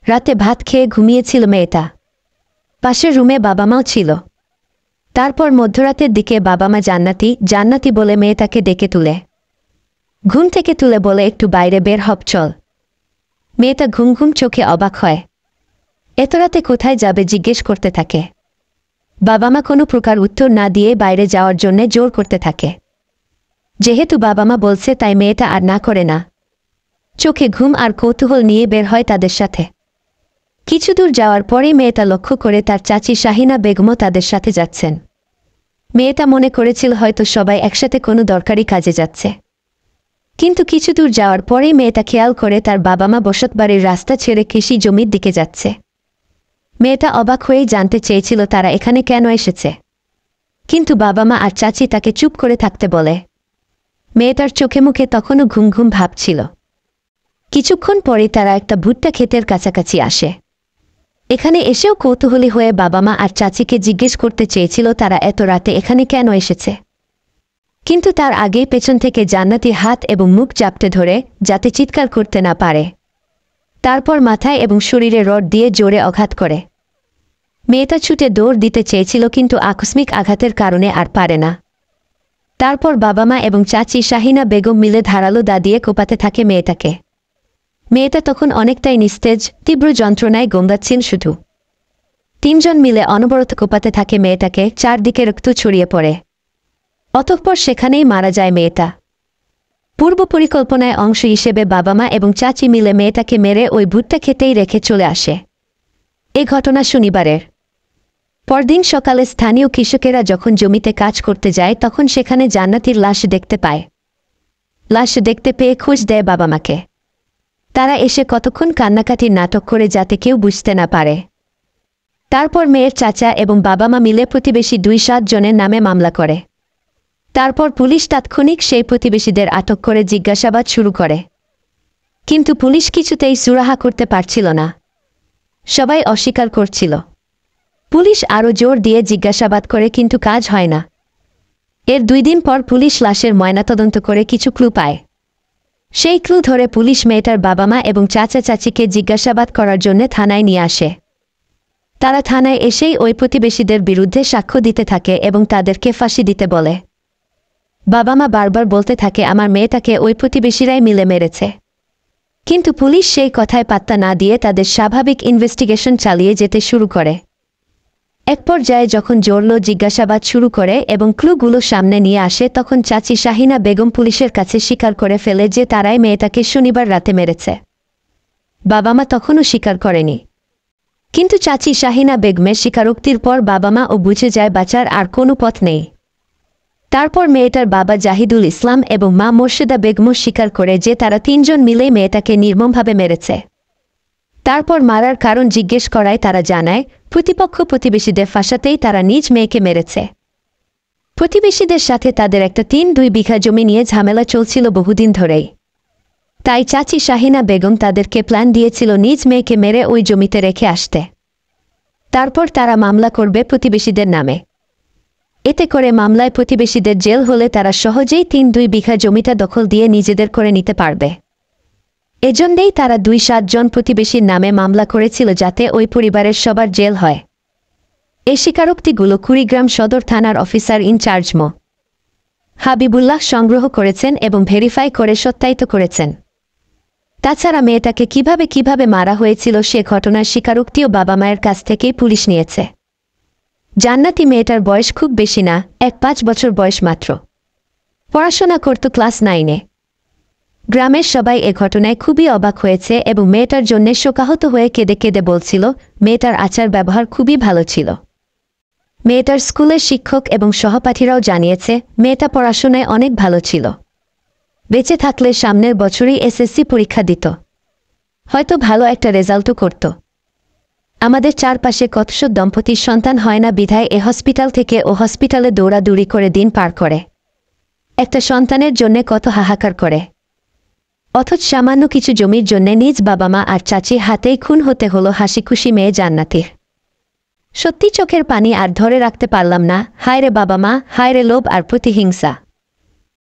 রাতে ভাত খেয়ে ঘুমিয়েছিল মেয়েটা। পাশের রুমে বাবা মাও ছিল। তারপর মধ্যরাতের দিকে বাবা মা জান্নাতি জান্নাতি বলে মেয়েটাকে ডেকে তুলে ঘুম থেকে তুলে বলে একটু বাইরে বের হব চল। মেয়েটা ঘুম ঘুম চোখে অবাক হয়। এত রাতে কোথায় যাবে জিজ্ঞেস করতে থাকে। বাবা মা কোনো প্রকার উত্তর না দিয়ে বাইরে যাওয়ার জন্যে জোর করতে থাকে। যেহেতু বাবা মা বলছে তাই মেয়েটা আর না করে না। চোখে ঘুম আর কৌতূহল নিয়ে বের হয় তাদের সাথে। কিছু দূর যাওয়ার পরেই মেয়েটা লক্ষ্য করে তার চাচি শাহিনা বেগমও তাদের সাথে যাচ্ছেন। মেয়েটা মনে করেছিল হয়তো সবাই একসাথে কোনো দরকারি কাজে যাচ্ছে। কিন্তু কিছু দূর যাওয়ার পরেই মেয়েটা খেয়াল করে তার বাবা মা বসতবাড়ির রাস্তা ছেড়ে কৃষি জমির দিকে যাচ্ছে। মেয়েটা অবাক হয়েই জানতে চেয়েছিল তারা এখানে কেন এসেছে, কিন্তু বাবা মা আর চাচি তাকে চুপ করে থাকতে বলে। মেয়েটার চোখে মুখে তখনও ঘুম ঘুম ভাব ছিল। কিছুক্ষণ পরে তারা একটা ভুট্টা ক্ষেতের কাছাকাছি আসে। এখানে এসেও কৌতূহলী হয়ে বাবা মা আর চাচিকে জিজ্ঞেস করতে চেয়েছিল তারা এত রাতে এখানে কেন এসেছে, কিন্তু তার আগেই পেছন থেকে জান্নাতির হাত এবং মুখ চাপটে ধরে যাতে চিৎকার করতে না পারে। তারপর মাথায় এবং শরীরে রড দিয়ে জোরে আঘাত করে। মেয়েটা ছুটে দৌড় দিতে চেয়েছিল কিন্তু আকস্মিক আঘাতের কারণে আর পারে না। তারপর বাবা মা এবং চাচি শাহিনা বেগম মিলে ধারালো দা দিয়ে কোপাতে থাকে মেয়েটাকে। মেয়েটা তখন অনেকটাই নিস্তেজ, তীব্র যন্ত্রণায় গোমড়াচ্ছিল শুধু। তিনজন মিলে অনবরত কোপাতে থাকে মেয়েটাকে, চারদিকে রক্ত ছড়িয়ে পড়ে। অতঃপর সেখানেই মারা যায় মেয়েটা। পূর্ব পরিকল্পনায় অংশ হিসেবে বাবা মা এবং চাচি মিলে মেয়েটাকে মেরে ওই ভুট্টা খেতেই রেখে চলে আসে। এ ঘটনা শনিবারের। পরদিন সকালে স্থানীয় কৃষকেরা যখন জমিতে কাজ করতে যায় তখন সেখানে জান্নাতির লাশ দেখতে পায়। লাশ দেখতে পেয়ে খোঁজ দেয় বাবা মাকে। তারা এসে কতক্ষণ কান্নাকাটির নাটক করে যাতে কেউ বুঝতে না পারে। তারপর মেয়ের চাচা এবং বাবা মা মিলে প্রতিবেশী 2-7 জনের নামে মামলা করে। তারপর পুলিশ তাৎক্ষণিক সেই প্রতিবেশীদের আটক করে জিজ্ঞাসাবাদ শুরু করে। কিন্তু পুলিশ কিছুতেই সুরাহা করতে পারছিল না। সবাই অস্বীকার করছিল। পুলিশ আরও জোর দিয়ে জিজ্ঞাসাবাদ করে কিন্তু কাজ হয় না। এর 2 দিন পর পুলিশ লাশের ময়নাতদন্ত করে কিছু ক্লু পায়। সেই ক্লু ধরে পুলিশ মেয়েটার বাবা মা এবং চাচা চাচিকে জিজ্ঞাসাবাদ করার জন্য থানায় নিয়ে আসে। তারা থানায় এসেই ওই প্রতিবেশীদের বিরুদ্ধে সাক্ষ্য দিতে থাকে এবং তাদেরকে ফাঁসি দিতে বলে। বাবা মা বারবার বলতে থাকে আমার মেয়েটাকে ওই প্রতিবেশীরাই মিলে মেরেছে। কিন্তু পুলিশ সেই কথায় পাত্তা না দিয়ে তাদের স্বাভাবিক ইনভেস্টিগেশন চালিয়ে যেতে শুরু করে। এক পর্যায়ে যখন জোরলো জিজ্ঞাসাবাদ শুরু করে এবং ক্লুগুলো সামনে নিয়ে আসে তখন চাচি শাহিনা বেগম পুলিশের কাছে স্বীকার করে ফেলে যে তারাই মেয়েটাকে শনিবার রাতে মেরেছে। বাবা মা তখনও স্বীকার করেনি। কিন্তু চাচি শাহিনা বেগমের স্বীকারোক্তির পর বাবা মা ও বুঝে যায় বাঁচার আর কোনো পথ নেই। তারপর মেয়েটার বাবা জাহিদুল ইসলাম এবং মা মোর্শেদা বেগমও স্বীকার করে যে তারা 3 জন মিলেই মেয়েটাকে নির্মমভাবে মেরেছে। তারপর মারার কারণ জিজ্ঞেস করায় তারা জানায় প্রতিপক্ষ প্রতিবেশীদের ফাঁসাতেই তারা নিজ মেয়েকে মেরেছে। প্রতিবেশীদের সাথে তাদের একটা 3-2 বিঘা জমি নিয়ে ঝামেলা চলছিল বহুদিন ধরেই। তাই চাচি শাহিনা বেগম তাদেরকে প্ল্যান দিয়েছিল নিজ মেয়েকে মেরে ওই জমিতে রেখে আসতে। তারপর তারা মামলা করবে প্রতিবেশীদের নামে। এতে করে মামলায় প্রতিবেশীদের জেল হলে তারা সহজেই 3-2 বিঘা জমিটা দখল দিয়ে নিজেদের করে নিতে পারবে। এজন্যই তারা 2-7 জন প্রতিবেশীর নামে মামলা করেছিল যাতে ওই পরিবারের সবার জেল হয়। এই স্বীকারোক্তিগুলো কুড়িগ্রাম সদর থানার অফিসার ইনচার্জ মো. হাবিবুল্লাহ সংগ্রহ করেছেন এবং ভেরিফাই করে সত্যায়িত করেছেন। তাছাড়া মেয়েটাকে কিভাবে মারা হয়েছিল সে ঘটনার স্বীকারোক্তিও বাবা মায়ের কাছ থেকেই পুলিশ নিয়েছে। জান্নাতি মেয়েটার বয়স খুব বেশি না, 5 বছর বয়স মাত্র। পড়াশোনা করত ক্লাস 9-এ। গ্রামের সবাই এ ঘটনায় খুবই অবাক হয়েছে এবং মেয়েটার জন্য শোকাহত হয়ে কেঁদে কেঁদে বলছিল মেয়েটার আচার ব্যবহার খুবই ভালো ছিল। মেয়েটার স্কুলের শিক্ষক এবং সহপাঠীরাও জানিয়েছে মেয়েটা পড়াশোনায় অনেক ভালো ছিল। বেঁচে থাকলে সামনের বছরই এসএসসি পরীক্ষা দিত, হয়তো ভালো একটা রেজাল্টও করত। আমাদের চারপাশে কতশো দম্পতির সন্তান হয় না বিধায় এ হসপিটাল থেকে ও হসপিটালে দৌড়াদৌড়ি করে দিন পার করে। একটা সন্তানের জন্য কত হাহাকার করে, অথচ সামান্য কিছু জমির জন্য নিজ বাবা মা আর চাচির হাতেই খুন হতে হলো হাসিখুশি মেয়ে জান্নাতির। সত্যি চোখের পানি আর ধরে রাখতে পারলাম না। হায় রে বাবা মা, হায় রে লোভ আর প্রতিহিংসা।